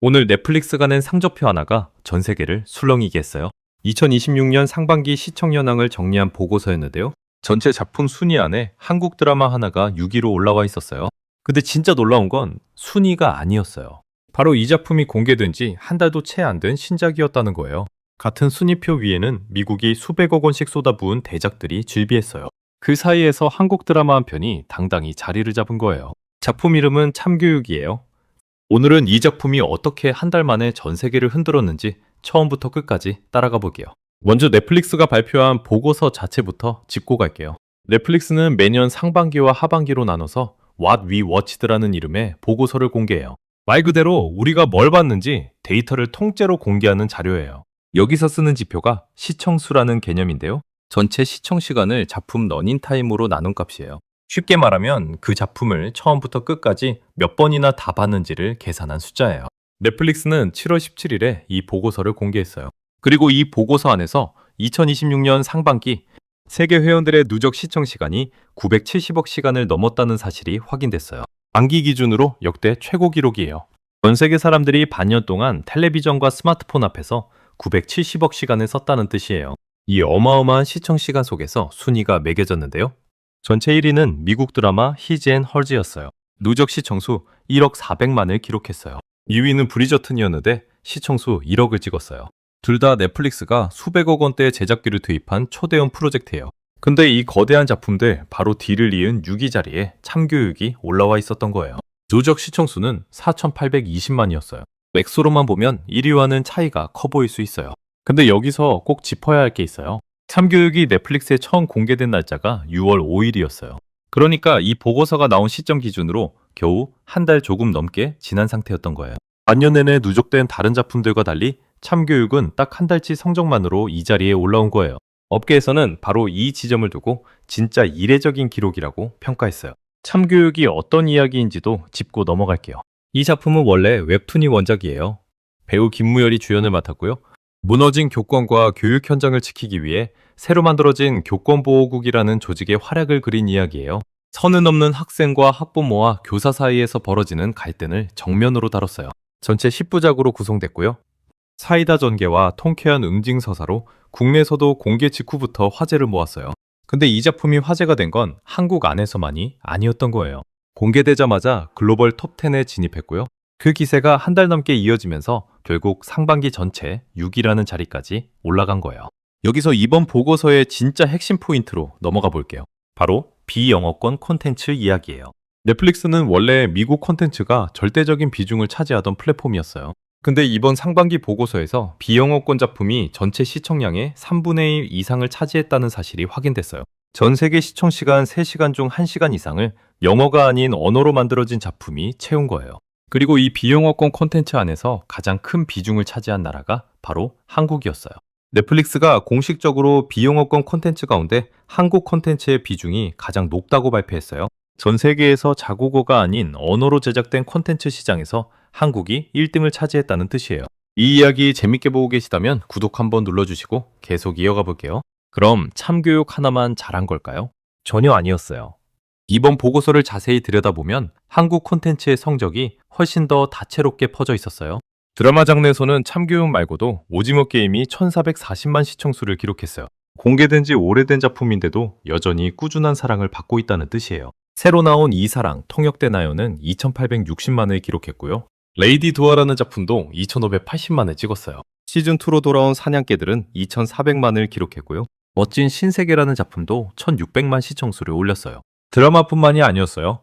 오늘 넷플릭스가 낸 상점표 하나가 전 세계를 술렁이게 했어요. 2026년 상반기 시청 현황을 정리한 보고서였는데요. 전체 작품 순위 안에 한국 드라마 하나가 6위로 올라와 있었어요. 근데 진짜 놀라운 건 순위가 아니었어요. 바로 이 작품이 공개된 지 한 달도 채 안 된 신작이었다는 거예요. 같은 순위표 위에는 미국이 수백억 원씩 쏟아부은 대작들이 즐비했어요. 그 사이에서 한국 드라마 한 편이 당당히 자리를 잡은 거예요. 작품 이름은 참교육이에요. 오늘은 이 작품이 어떻게 한 달 만에 전 세계를 흔들었는지 처음부터 끝까지 따라가 볼게요. 먼저 넷플릭스가 발표한 보고서 자체부터 짚고 갈게요. 넷플릭스는 매년 상반기와 하반기로 나눠서 What We Watched라는 이름의 보고서를 공개해요. 말 그대로 우리가 뭘 봤는지 데이터를 통째로 공개하는 자료예요. 여기서 쓰는 지표가 시청수라는 개념인데요. 전체 시청 시간을 작품 러닝타임으로 나눈 값이에요. 쉽게 말하면 그 작품을 처음부터 끝까지 몇 번이나 다 봤는지를 계산한 숫자예요. 넷플릭스는 7월 17일에 이 보고서를 공개했어요. 그리고 이 보고서 안에서 2026년 상반기 세계 회원들의 누적 시청 시간이 970억 시간을 넘었다는 사실이 확인됐어요. 반기 기준으로 역대 최고 기록이에요. 전 세계 사람들이 반년 동안 텔레비전과 스마트폰 앞에서 970억 시간을 썼다는 뜻이에요. 이 어마어마한 시청 시간 속에서 순위가 매겨졌는데요. 전체 1위는 미국 드라마 히즈 앤 헐즈였어요. 누적 시청수 1억 400만을 기록했어요. 2위는 브리저튼이었는데 시청수 1억을 찍었어요. 둘 다 넷플릭스가 수백억 원대의 제작비를 투입한 초대형 프로젝트예요. 근데 이 거대한 작품들 바로 뒤를 이은 6위 자리에 참교육이 올라와 있었던 거예요. 누적 시청수는 4,820만이었어요. 맥스로만 보면 1위와는 차이가 커 보일 수 있어요. 근데 여기서 꼭 짚어야 할 게 있어요. 참교육이 넷플릭스에 처음 공개된 날짜가 6월 5일이었어요. 그러니까 이 보고서가 나온 시점 기준으로 겨우 한 달 조금 넘게 지난 상태였던 거예요. 반년 내내 누적된 다른 작품들과 달리 참교육은 딱 한 달치 성적만으로 이 자리에 올라온 거예요. 업계에서는 바로 이 지점을 두고 진짜 이례적인 기록이라고 평가했어요. 참교육이 어떤 이야기인지도 짚고 넘어갈게요. 이 작품은 원래 웹툰이 원작이에요. 배우 김무열이 주연을 맡았고요. 무너진 교권과 교육 현장을 지키기 위해 새로 만들어진 교권보호국이라는 조직의 활약을 그린 이야기예요. 선을 넘는 학생과 학부모와 교사 사이에서 벌어지는 갈등을 정면으로 다뤘어요. 전체 10부작으로 구성됐고요. 사이다 전개와 통쾌한 응징 서사로 국내에서도 공개 직후부터 화제를 모았어요. 근데 이 작품이 화제가 된 건 한국 안에서만이 아니었던 거예요. 공개되자마자 글로벌 톱10에 진입했고요. 그 기세가 한 달 넘게 이어지면서 결국 상반기 전체 6위라는 자리까지 올라간 거예요. 여기서 이번 보고서의 진짜 핵심 포인트로 넘어가 볼게요. 바로 비영어권 콘텐츠 이야기예요. 넷플릭스는 원래 미국 콘텐츠가 절대적인 비중을 차지하던 플랫폼이었어요. 근데 이번 상반기 보고서에서 비영어권 작품이 전체 시청량의 3분의 1 이상을 차지했다는 사실이 확인됐어요. 전 세계 시청 시간 3시간 중 1시간 이상을 영어가 아닌 언어로 만들어진 작품이 채운 거예요. 그리고 이 비영어권 콘텐츠 안에서 가장 큰 비중을 차지한 나라가 바로 한국이었어요. 넷플릭스가 공식적으로 비영어권 콘텐츠 가운데 한국 콘텐츠의 비중이 가장 높다고 발표했어요. 전 세계에서 자국어가 아닌 언어로 제작된 콘텐츠 시장에서 한국이 1등을 차지했다는 뜻이에요. 이 이야기 재밌게 보고 계시다면 구독 한번 눌러주시고 계속 이어가 볼게요. 그럼 참교육 하나만 잘한 걸까요? 전혀 아니었어요. 이번 보고서를 자세히 들여다보면 한국 콘텐츠의 성적이 훨씬 더 다채롭게 퍼져 있었어요. 드라마 장르에서는 참교육 말고도 오징어 게임이 1440만 시청수를 기록했어요. 공개된 지 오래된 작품인데도 여전히 꾸준한 사랑을 받고 있다는 뜻이에요. 새로 나온 이사랑 통역되나요는 2860만을 기록했고요. 레이디 두아라는 작품도 2580만을 찍었어요. 시즌2로 돌아온 사냥개들은 2400만을 기록했고요. 멋진 신세계라는 작품도 1600만 시청수를 올렸어요. 드라마뿐만이 아니었어요.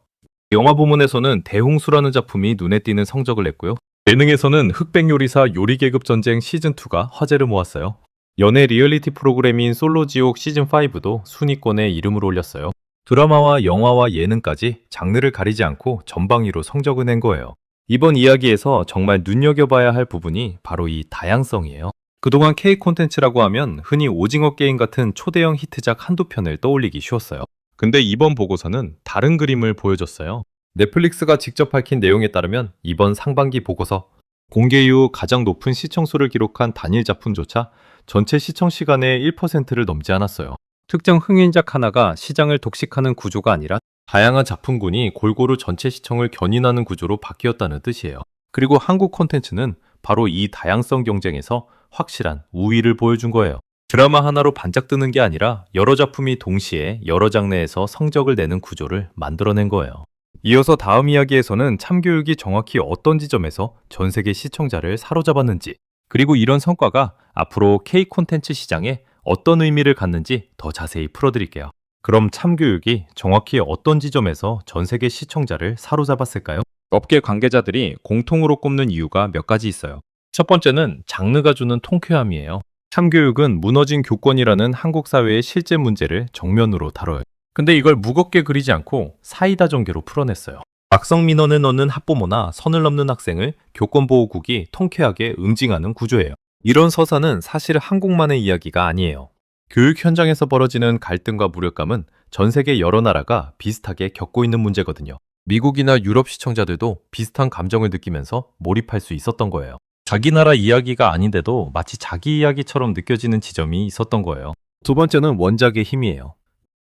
영화 부문에서는 대홍수라는 작품이 눈에 띄는 성적을 냈고요. 예능에서는 흑백요리사 요리계급 전쟁 시즌2가 화제를 모았어요. 연애 리얼리티 프로그램인 솔로지옥 시즌5도 순위권에 이름을 올렸어요. 드라마와 영화와 예능까지 장르를 가리지 않고 전방위로 성적을 낸 거예요. 이번 이야기에서 정말 눈여겨봐야 할 부분이 바로 이 다양성이에요. 그동안 K 콘텐츠라고 하면 흔히 오징어 게임 같은 초대형 히트작 한두 편을 떠올리기 쉬웠어요. 근데 이번 보고서는 다른 그림을 보여줬어요. 넷플릭스가 직접 밝힌 내용에 따르면 이번 상반기 보고서 공개 이후 가장 높은 시청수를 기록한 단일 작품조차 전체 시청 시간의 1%를 넘지 않았어요. 특정 흥행작 하나가 시장을 독식하는 구조가 아니라 다양한 작품군이 골고루 전체 시청을 견인하는 구조로 바뀌었다는 뜻이에요. 그리고 한국 콘텐츠는 바로 이 다양성 경쟁에서 확실한 우위를 보여준 거예요. 드라마 하나로 반짝 뜨는 게 아니라 여러 작품이 동시에 여러 장르에서 성적을 내는 구조를 만들어낸 거예요. 이어서 다음 이야기에서는 참교육이 정확히 어떤 지점에서 전 세계 시청자를 사로잡았는지, 그리고 이런 성과가 앞으로 K 콘텐츠 시장에 어떤 의미를 갖는지 더 자세히 풀어드릴게요. 그럼 참교육이 정확히 어떤 지점에서 전 세계 시청자를 사로잡았을까요? 업계 관계자들이 공통으로 꼽는 이유가 몇 가지 있어요. 첫 번째는 장르가 주는 통쾌함이에요. 참교육은 무너진 교권이라는 한국 사회의 실제 문제를 정면으로 다뤄요. 근데 이걸 무겁게 그리지 않고 사이다 전개로 풀어냈어요. 악성 민원을 넣는 학부모나 선을 넘는 학생을 교권보호국이 통쾌하게 응징하는 구조예요. 이런 서사는 사실 한국만의 이야기가 아니에요. 교육 현장에서 벌어지는 갈등과 무력감은 전 세계 여러 나라가 비슷하게 겪고 있는 문제거든요. 미국이나 유럽 시청자들도 비슷한 감정을 느끼면서 몰입할 수 있었던 거예요. 자기 나라 이야기가 아닌데도 마치 자기 이야기처럼 느껴지는 지점이 있었던 거예요. 두 번째는 원작의 힘이에요.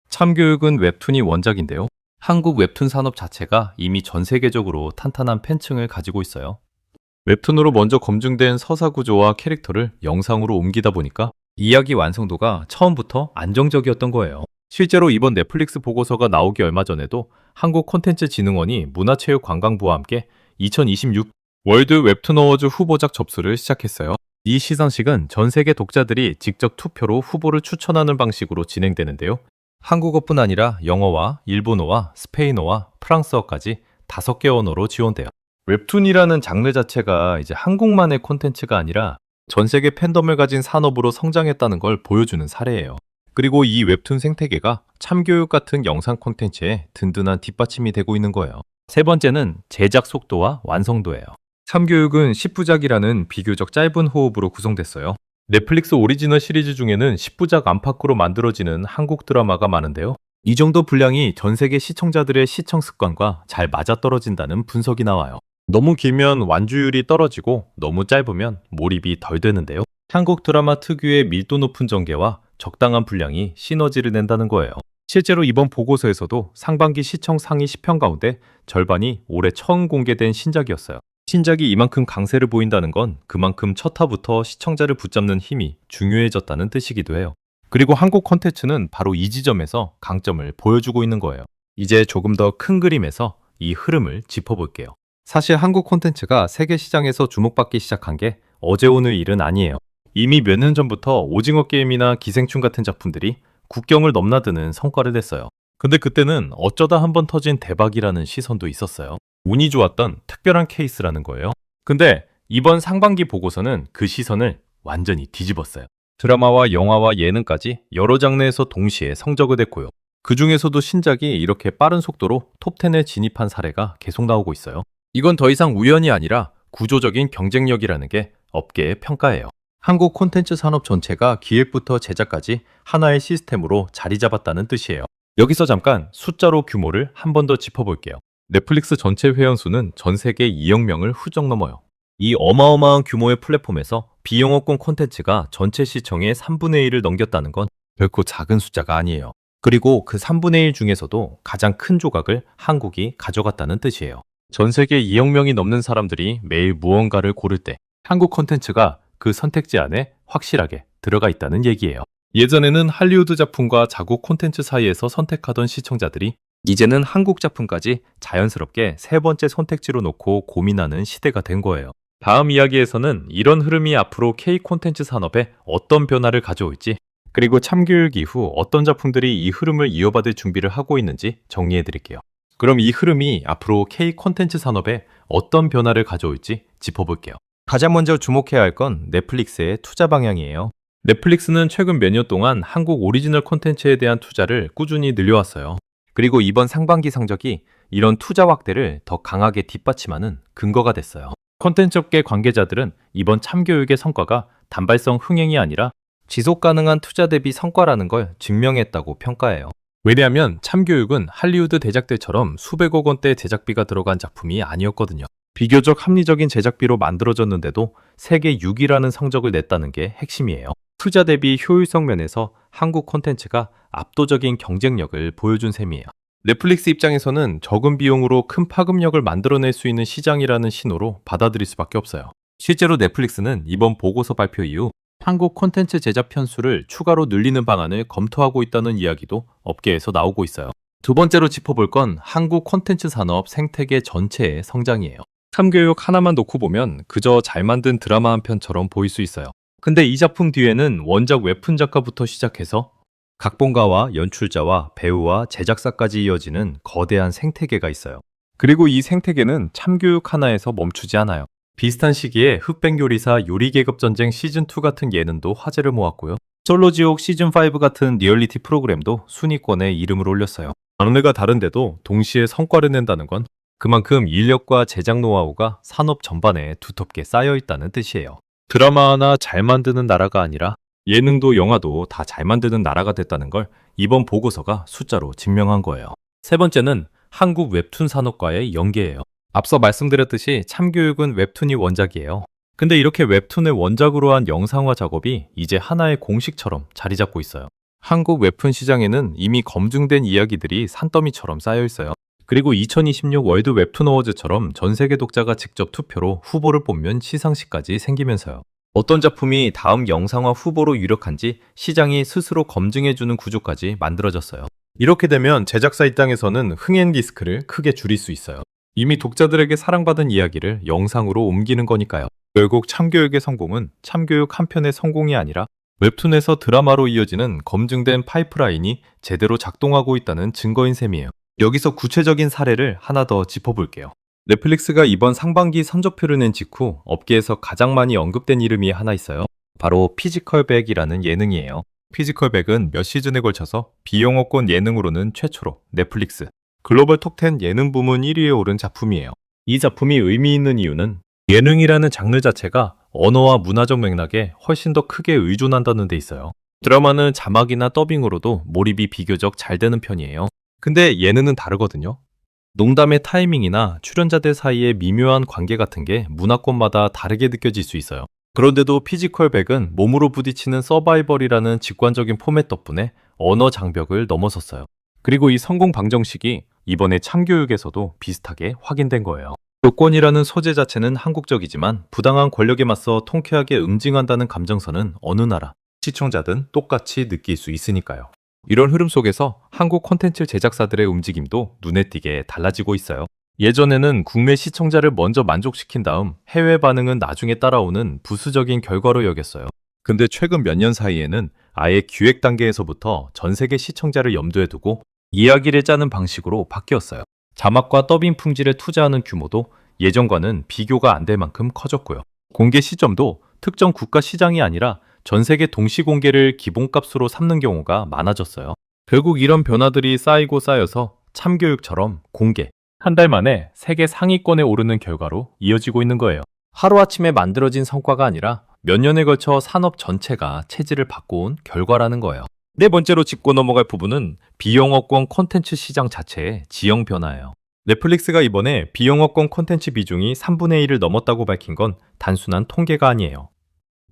참교육은 웹툰이 원작인데요. 한국 웹툰 산업 자체가 이미 전 세계적으로 탄탄한 팬층을 가지고 있어요. 웹툰으로 먼저 검증된 서사 구조와 캐릭터를 영상으로 옮기다 보니까 이야기 완성도가 처음부터 안정적이었던 거예요. 실제로 이번 넷플릭스 보고서가 나오기 얼마 전에도 한국콘텐츠진흥원이 문화체육관광부와 함께 2026 월드 웹툰 어워즈 후보작 접수를 시작했어요. 이 시상식은 전 세계 독자들이 직접 투표로 후보를 추천하는 방식으로 진행되는데요. 한국어뿐 아니라 영어와 일본어와 스페인어와 프랑스어까지 5개 언어로 지원돼요. 웹툰이라는 장르 자체가 이제 한국만의 콘텐츠가 아니라 전 세계 팬덤을 가진 산업으로 성장했다는 걸 보여주는 사례예요. 그리고 이 웹툰 생태계가 참교육 같은 영상 콘텐츠에 든든한 뒷받침이 되고 있는 거예요. 세 번째는 제작 속도와 완성도예요. 참교육은 10부작이라는 비교적 짧은 호흡으로 구성됐어요. 넷플릭스 오리지널 시리즈 중에는 10부작 안팎으로 만들어지는 한국 드라마가 많은데요. 이 정도 분량이 전 세계 시청자들의 시청 습관과 잘 맞아떨어진다는 분석이 나와요. 너무 길면 완주율이 떨어지고 너무 짧으면 몰입이 덜 되는데요. 한국 드라마 특유의 밀도 높은 전개와 적당한 분량이 시너지를 낸다는 거예요. 실제로 이번 보고서에서도 상반기 시청 상위 10편 가운데 절반이 올해 처음 공개된 신작이었어요. 신작이 이만큼 강세를 보인다는 건 그만큼 첫 화부터 시청자를 붙잡는 힘이 중요해졌다는 뜻이기도 해요. 그리고 한국 콘텐츠는 바로 이 지점에서 강점을 보여주고 있는 거예요. 이제 조금 더 큰 그림에서 이 흐름을 짚어볼게요. 사실 한국 콘텐츠가 세계 시장에서 주목받기 시작한 게 어제 오늘 일은 아니에요. 이미 몇 년 전부터 오징어 게임이나 기생충 같은 작품들이 국경을 넘나드는 성과를 냈어요. 근데 그때는 어쩌다 한번 터진 대박이라는 시선도 있었어요. 운이 좋았던 특별한 케이스라는 거예요. 근데 이번 상반기 보고서는 그 시선을 완전히 뒤집었어요. 드라마와 영화와 예능까지 여러 장르에서 동시에 성적을 냈고요. 그 중에서도 신작이 이렇게 빠른 속도로 톱10에 진입한 사례가 계속 나오고 있어요. 이건 더 이상 우연이 아니라 구조적인 경쟁력이라는 게 업계의 평가예요. 한국 콘텐츠 산업 전체가 기획부터 제작까지 하나의 시스템으로 자리 잡았다는 뜻이에요. 여기서 잠깐 숫자로 규모를 한 번 더 짚어볼게요. 넷플릭스 전체 회원수는 전 세계 2억 명을 훌쩍 넘어요. 이 어마어마한 규모의 플랫폼에서 비영어권 콘텐츠가 전체 시청의 3분의 1을 넘겼다는 건 결코 작은 숫자가 아니에요. 그리고 그 3분의 1 중에서도 가장 큰 조각을 한국이 가져갔다는 뜻이에요. 전 세계 2억 명이 넘는 사람들이 매일 무언가를 고를 때 한국 콘텐츠가 그 선택지 안에 확실하게 들어가 있다는 얘기예요. 예전에는 할리우드 작품과 자국 콘텐츠 사이에서 선택하던 시청자들이 이제는 한국 작품까지 자연스럽게 세 번째 선택지로 놓고 고민하는 시대가 된 거예요. 다음 이야기에서는 이런 흐름이 앞으로 K 콘텐츠 산업에 어떤 변화를 가져올지, 그리고 참교육 이후 어떤 작품들이 이 흐름을 이어받을 준비를 하고 있는지 정리해 드릴게요. 그럼 이 흐름이 앞으로 K 콘텐츠 산업에 어떤 변화를 가져올지 짚어볼게요. 가장 먼저 주목해야 할 건 넷플릭스의 투자 방향이에요. 넷플릭스는 최근 몇 년 동안 한국 오리지널 콘텐츠에 대한 투자를 꾸준히 늘려왔어요. 그리고 이번 상반기 성적이 이런 투자 확대를 더 강하게 뒷받침하는 근거가 됐어요. 콘텐츠업계 관계자들은 이번 참교육의 성과가 단발성 흥행이 아니라 지속 가능한 투자 대비 성과라는 걸 증명했다고 평가해요. 왜냐하면 참교육은 할리우드 대작들처럼 수백억 원대 제작비가 들어간 작품이 아니었거든요. 비교적 합리적인 제작비로 만들어졌는데도 세계 6위라는 성적을 냈다는 게 핵심이에요. 투자 대비 효율성 면에서 한국 콘텐츠가 압도적인 경쟁력을 보여준 셈이에요. 넷플릭스 입장에서는 적은 비용으로 큰 파급력을 만들어낼 수 있는 시장이라는 신호로 받아들일 수밖에 없어요. 실제로 넷플릭스는 이번 보고서 발표 이후 한국 콘텐츠 제작 편수를 추가로 늘리는 방안을 검토하고 있다는 이야기도 업계에서 나오고 있어요. 두 번째로 짚어볼 건 한국 콘텐츠 산업 생태계 전체의 성장이에요. 참교육 하나만 놓고 보면 그저 잘 만든 드라마 한 편처럼 보일 수 있어요. 근데 이 작품 뒤에는 원작 웹툰 작가부터 시작해서 각본가와 연출자와 배우와 제작사까지 이어지는 거대한 생태계가 있어요. 그리고 이 생태계는 참교육 하나에서 멈추지 않아요. 비슷한 시기에 흑백 요리사 요리계급 전쟁 시즌2 같은 예능도 화제를 모았고요. 솔로지옥 시즌5 같은 리얼리티 프로그램도 순위권에 이름을 올렸어요. 장르가 다른데도 동시에 성과를 낸다는 건 그만큼 인력과 제작 노하우가 산업 전반에 두텁게 쌓여 있다는 뜻이에요. 드라마 하나 잘 만드는 나라가 아니라 예능도 영화도 다 잘 만드는 나라가 됐다는 걸 이번 보고서가 숫자로 증명한 거예요. 세 번째는 한국 웹툰 산업과의 연계예요. 앞서 말씀드렸듯이 참교육은 웹툰이 원작이에요. 근데 이렇게 웹툰을 원작으로 한 영상화 작업이 이제 하나의 공식처럼 자리 잡고 있어요. 한국 웹툰 시장에는 이미 검증된 이야기들이 산더미처럼 쌓여 있어요. 그리고 2026 월드 웹툰 어워즈처럼 전 세계 독자가 직접 투표로 후보를 뽑는 시상식까지 생기면서요. 어떤 작품이 다음 영상화 후보로 유력한지 시장이 스스로 검증해주는 구조까지 만들어졌어요. 이렇게 되면 제작사 입장에서는 흥행 리스크를 크게 줄일 수 있어요. 이미 독자들에게 사랑받은 이야기를 영상으로 옮기는 거니까요. 결국 참교육의 성공은 참교육 한 편의 성공이 아니라 웹툰에서 드라마로 이어지는 검증된 파이프라인이 제대로 작동하고 있다는 증거인 셈이에요. 여기서 구체적인 사례를 하나 더 짚어볼게요. 넷플릭스가 이번 상반기 선조표를 낸 직후 업계에서 가장 많이 언급된 이름이 하나 있어요. 바로 피지컬백이라는 예능이에요. 피지컬백은 몇 시즌에 걸쳐서 비영어권 예능으로는 최초로 넷플릭스 글로벌 톱10 예능 부문 1위에 오른 작품이에요. 이 작품이 의미 있는 이유는 예능이라는 장르 자체가 언어와 문화적 맥락에 훨씬 더 크게 의존한다는 데 있어요. 드라마는 자막이나 더빙으로도 몰입이 비교적 잘 되는 편이에요. 근데 예능은 다르거든요. 농담의 타이밍이나 출연자들 사이의 미묘한 관계 같은 게 문화권마다 다르게 느껴질 수 있어요. 그런데도 피지컬백은 몸으로 부딪히는 서바이벌이라는 직관적인 포맷 덕분에 언어 장벽을 넘어섰어요. 그리고 이 성공 방정식이 이번에 참교육에서도 비슷하게 확인된 거예요. 교권이라는 소재 자체는 한국적이지만 부당한 권력에 맞서 통쾌하게 응징한다는 감정선은 어느 나라, 시청자든 똑같이 느낄 수 있으니까요. 이런 흐름 속에서 한국 콘텐츠 제작사들의 움직임도 눈에 띄게 달라지고 있어요. 예전에는 국내 시청자를 먼저 만족시킨 다음 해외 반응은 나중에 따라오는 부수적인 결과로 여겼어요. 근데 최근 몇 년 사이에는 아예 기획 단계에서부터 전 세계 시청자를 염두에 두고 이야기를 짜는 방식으로 바뀌었어요. 자막과 더빙 품질에 투자하는 규모도 예전과는 비교가 안 될 만큼 커졌고요. 공개 시점도 특정 국가 시장이 아니라 전 세계 동시 공개를 기본값으로 삼는 경우가 많아졌어요. 결국 이런 변화들이 쌓이고 쌓여서 참교육처럼 공개, 한 달 만에 세계 상위권에 오르는 결과로 이어지고 있는 거예요. 하루아침에 만들어진 성과가 아니라 몇 년에 걸쳐 산업 전체가 체질을 바꿔온 결과라는 거예요. 네 번째로 짚고 넘어갈 부분은 비영어권 콘텐츠 시장 자체의 지형 변화예요. 넷플릭스가 이번에 비영어권 콘텐츠 비중이 3분의 1을 넘었다고 밝힌 건 단순한 통계가 아니에요.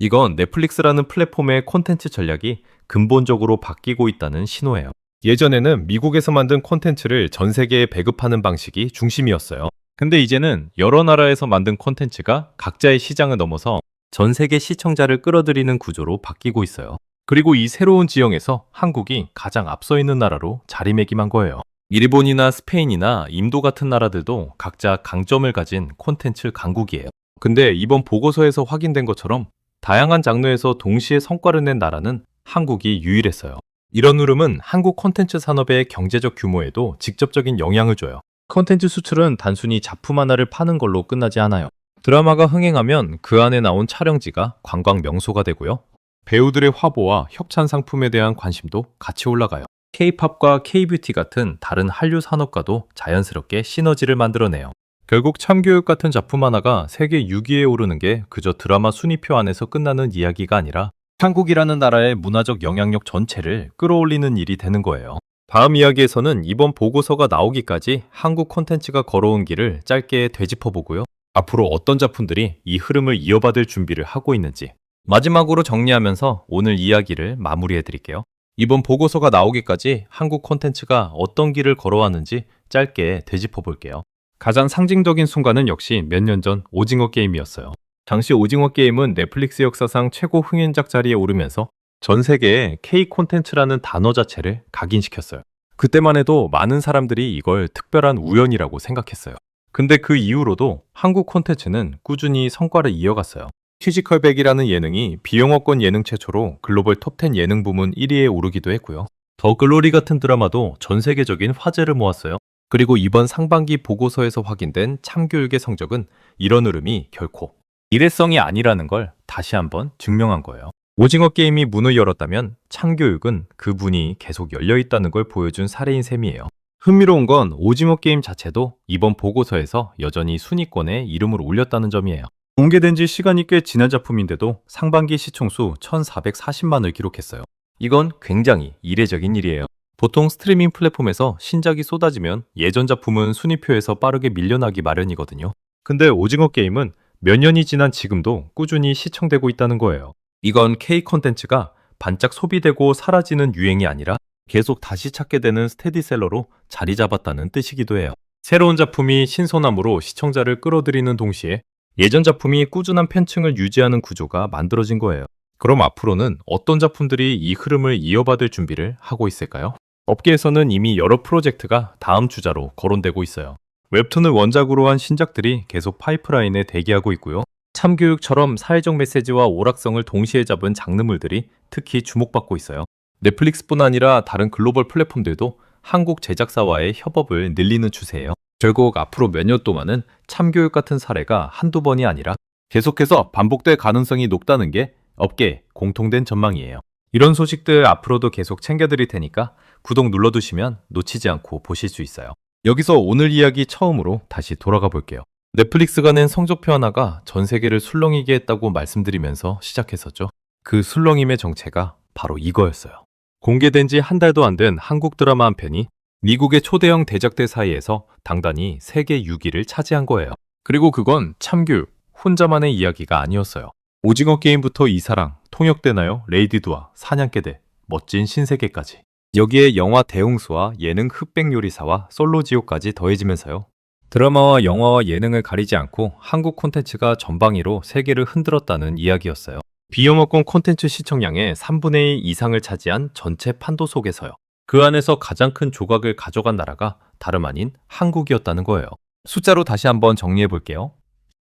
이건 넷플릭스라는 플랫폼의 콘텐츠 전략이 근본적으로 바뀌고 있다는 신호예요. 예전에는 미국에서 만든 콘텐츠를 전 세계에 배급하는 방식이 중심이었어요. 근데 이제는 여러 나라에서 만든 콘텐츠가 각자의 시장을 넘어서 전 세계 시청자를 끌어들이는 구조로 바뀌고 있어요. 그리고 이 새로운 지형에서 한국이 가장 앞서 있는 나라로 자리매김한 거예요. 일본이나 스페인이나 인도 같은 나라들도 각자 강점을 가진 콘텐츠 강국이에요. 근데 이번 보고서에서 확인된 것처럼 다양한 장르에서 동시에 성과를 낸 나라는 한국이 유일했어요. 이런 흐름은 한국 콘텐츠 산업의 경제적 규모에도 직접적인 영향을 줘요. 콘텐츠 수출은 단순히 작품 하나를 파는 걸로 끝나지 않아요. 드라마가 흥행하면 그 안에 나온 촬영지가 관광 명소가 되고요. 배우들의 화보와 협찬 상품에 대한 관심도 같이 올라가요. K-팝과 K-뷰티 같은 다른 한류 산업과도 자연스럽게 시너지를 만들어내요. 결국 참교육 같은 작품 하나가 세계 6위에 오르는 게 그저 드라마 순위표 안에서 끝나는 이야기가 아니라 한국이라는 나라의 문화적 영향력 전체를 끌어올리는 일이 되는 거예요. 다음 이야기에서는 이번 보고서가 나오기까지 한국 콘텐츠가 걸어온 길을 짧게 되짚어보고요. 앞으로 어떤 작품들이 이 흐름을 이어받을 준비를 하고 있는지 마지막으로 정리하면서 오늘 이야기를 마무리해드릴게요. 이번 보고서가 나오기까지 한국 콘텐츠가 어떤 길을 걸어왔는지 짧게 되짚어 볼게요. 가장 상징적인 순간은 역시 몇 년 전 오징어 게임이었어요. 당시 오징어 게임은 넷플릭스 역사상 최고 흥행작 자리에 오르면서 전 세계에 K 콘텐츠라는 단어 자체를 각인시켰어요. 그때만 해도 많은 사람들이 이걸 특별한 우연이라고 생각했어요. 근데 그 이후로도 한국 콘텐츠는 꾸준히 성과를 이어갔어요. 피지컬백이라는 예능이 비영어권 예능 최초로 글로벌 톱10 예능 부문 1위에 오르기도 했고요. 더 글로리 같은 드라마도 전 세계적인 화제를 모았어요. 그리고 이번 상반기 보고서에서 확인된 참교육의 성적은 이런 흐름이 결코 일회성이 아니라는 걸 다시 한번 증명한 거예요. 오징어 게임이 문을 열었다면 참교육은 그 문이 계속 열려 있다는 걸 보여준 사례인 셈이에요. 흥미로운 건 오징어 게임 자체도 이번 보고서에서 여전히 순위권에 이름을 올렸다는 점이에요. 공개된 지 시간이 꽤 지난 작품인데도 상반기 시청수 1,440만을 기록했어요. 이건 굉장히 이례적인 일이에요. 보통 스트리밍 플랫폼에서 신작이 쏟아지면 예전 작품은 순위표에서 빠르게 밀려나기 마련이거든요. 근데 오징어 게임은 몇 년이 지난 지금도 꾸준히 시청되고 있다는 거예요. 이건 K 콘텐츠가 반짝 소비되고 사라지는 유행이 아니라 계속 다시 찾게 되는 스테디셀러로 자리 잡았다는 뜻이기도 해요. 새로운 작품이 신선함으로 시청자를 끌어들이는 동시에 예전 작품이 꾸준한 팬층을 유지하는 구조가 만들어진 거예요. 그럼 앞으로는 어떤 작품들이 이 흐름을 이어받을 준비를 하고 있을까요? 업계에서는 이미 여러 프로젝트가 다음 주자로 거론되고 있어요. 웹툰을 원작으로 한 신작들이 계속 파이프라인에 대기하고 있고요. 참교육처럼 사회적 메시지와 오락성을 동시에 잡은 장르물들이 특히 주목받고 있어요. 넷플릭스뿐 아니라 다른 글로벌 플랫폼들도 한국 제작사와의 협업을 늘리는 추세예요. 결국 앞으로 몇 년 동안은 참교육 같은 사례가 한두 번이 아니라 계속해서 반복될 가능성이 높다는 게 업계의 공통된 전망이에요. 이런 소식들 앞으로도 계속 챙겨드릴 테니까 구독 눌러두시면 놓치지 않고 보실 수 있어요. 여기서 오늘 이야기 처음으로 다시 돌아가 볼게요. 넷플릭스가 낸 성적표 하나가 전 세계를 술렁이게 했다고 말씀드리면서 시작했었죠. 그 술렁임의 정체가 바로 이거였어요. 공개된 지 한 달도 안 된 한국 드라마 한 편이 미국의 초대형 대작들 사이에서 당단히 세계 6위를 차지한 거예요. 그리고 그건 참교육 혼자만의 이야기가 아니었어요. 오징어 게임부터 이사랑, 통역되나요, 레이디두아, 사냥개들, 멋진 신세계까지. 여기에 영화 대홍수와 예능 흑백 요리사와 솔로지옥까지 더해지면서요. 드라마와 영화와 예능을 가리지 않고 한국 콘텐츠가 전방위로 세계를 흔들었다는 이야기였어요. 비영어권 콘텐츠 시청량의 3분의 2 이상을 차지한 전체 판도 속에서요. 그 안에서 가장 큰 조각을 가져간 나라가 다름 아닌 한국이었다는 거예요. 숫자로 다시 한번 정리해 볼게요.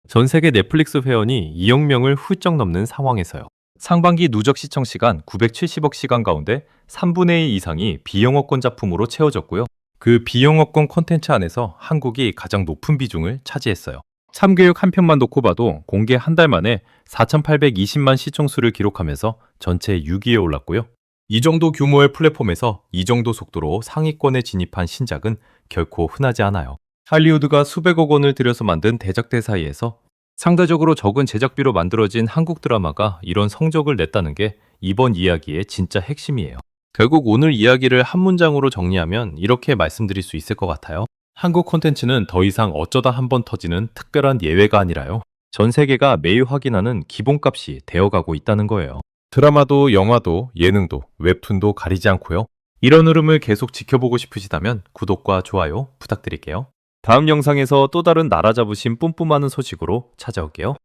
전 세계 넷플릭스 회원이 2억 명을 훌쩍 넘는 상황에서요. 상반기 누적 시청 시간 970억 시간 가운데 3분의 2 이상이 비영어권 작품으로 채워졌고요. 그 비영어권 콘텐츠 안에서 한국이 가장 높은 비중을 차지했어요. 참교육 한 편만 놓고 봐도 공개 한 달 만에 4,820만 시청수를 기록하면서 전체 6위에 올랐고요. 이 정도 규모의 플랫폼에서 이 정도 속도로 상위권에 진입한 신작은 결코 흔하지 않아요. 할리우드가 수백억 원을 들여서 만든 대작들 사이에서 상대적으로 적은 제작비로 만들어진 한국 드라마가 이런 성적을 냈다는 게 이번 이야기의 진짜 핵심이에요. 결국 오늘 이야기를 한 문장으로 정리하면 이렇게 말씀드릴 수 있을 것 같아요. 한국 콘텐츠는 더 이상 어쩌다 한번 터지는 특별한 예외가 아니라요. 전 세계가 매일 확인하는 기본값이 되어가고 있다는 거예요. 드라마도 영화도 예능도 웹툰도 가리지 않고요. 이런 흐름을 계속 지켜보고 싶으시다면 구독과 좋아요 부탁드릴게요. 다음 영상에서 또 다른 나라 잡으신 뿜뿜하는 소식으로 찾아올게요.